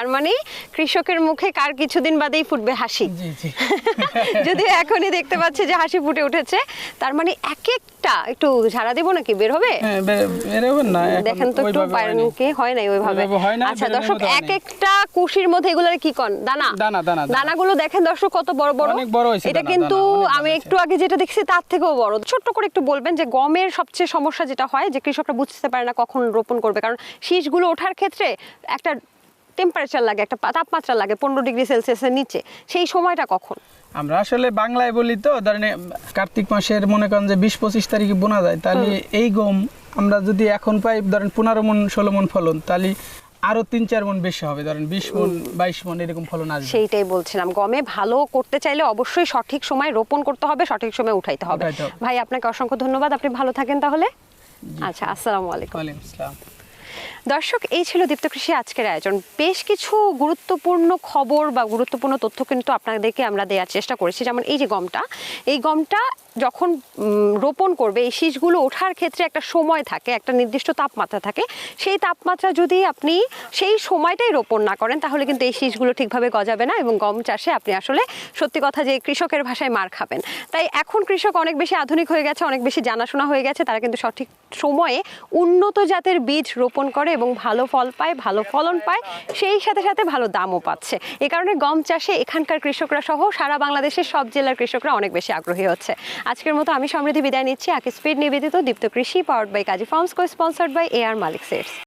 তার মানে কৃষকের মুখে কার কিছুদিন বাদেই ফুটবে হাসি। জি জি যদি এখনই দেখতে পাচ্ছি যে হাসি ফুটে উঠেছে, তার মানে এক একটা একটু ঝাড়া দেবো নাকি বের হবে? হ্যাঁ বেরোবেন না এখন দেখেন তো একটু পায়রনকে হয় নাই ওইভাবে। হয় না, আচ্ছা বেরোনোর দর্শক, মতো এক হয়নি। একটা কুশির মধ্যে এগুলোর কি কোন দানা দানা দানা দানা। দানাগুলো দেখেন দর্শক কত বড় বড়। অনেক বড় হয়েছে এটা দানা, কিন্তু দানা, অনেক আমি বড় একটু আগে যেটা দেখছি তার থেকেও বড়। ছোট্ট করে একটু বলবেন যে গমের সবচেয়ে সমস্যা যেটা হয় যে কৃষকরা বুঝতে পারে না কখন রোপণ করবে, কারণ শীষগুলো ওঠার ক্ষেত্রে একটা টেম্পারেচার লাগে, একটা তাপমাত্রা লাগে 15 ডিগ্রি সেলসিয়াসের নিচে। সেই সময়টা কখন? আমরা আসলে বাংলায় বলি তো, ধরেন কার্তিক মাসের মনে করেন যে 20-25 তারিখে বোনা যায়, তাহলে এই গম আমরা যদি এখন পাই ধরেন 15 মন 16 মন ফলন, তাহলে আরো 3-4 মন বেশি হবে, ধরেন 20 মন 22 মন এরকম ফলন আসবে। সেইটাই বলছিলাম, গমে ভালো করতে চাইলে অবশ্যই সঠিক সময় রোপণ করতে হবে, সঠিক সময় উঠাইতে হবে। ভাই আপনাকে অসংখ্য ধন্যবাদ, আপনি ভালো থাকেন তাহলে। আচ্ছা, আসসালামু আলাইকুম। ওয়ালাইকুম আসসালাম। দর্শক, এই ছিল দীপ্ত কৃষি আজকের আয়োজন। বেশ কিছু গুরুত্বপূর্ণ খবর বা গুরুত্বপূর্ণ তথ্য কিন্তু আপনাদেরকে আমরা দেওয়ার চেষ্টা করেছি। যেমন এই যে গমটা, এই গমটা যখন রোপণ করবে, এই শীষগুলো ওঠার ক্ষেত্রে একটা সময় থাকে, একটা নির্দিষ্ট তাপমাত্রা থাকে। সেই তাপমাত্রা যদি আপনি সেই সময়টাই রোপণ না করেন, তাহলে কিন্তু এই শীষগুলো ঠিকভাবে গজাবে না এবং গম চাষে আপনি আসলে সত্যি কথা যে কৃষকের ভাষায় মার খাবেন। তাই এখন কৃষক অনেক বেশি আধুনিক হয়ে গেছে, অনেক বেশি জানাশোনা হয়ে গেছে, তারা কিন্তু সঠিক সময়ে উন্নত জাতের বীজ রোপণ করে এবং ভালো ফল পায়, ভালো ফলন পায়, সেই সাথে সাথে ভালো দামও পাচ্ছে। এ কারণে গম চাষে এখানকার কৃষকরা সহ সারা বাংলাদেশের সব জেলার কৃষকরা অনেক বেশি আগ্রহী হচ্ছে। আজকের মতো আমি সমৃদ্ধি বিদায় নিচ্ছি। আকি স্পিড নিবেদিত Deepto Krishi, powered by Kazi farms, co sponsored by AR Malik sets.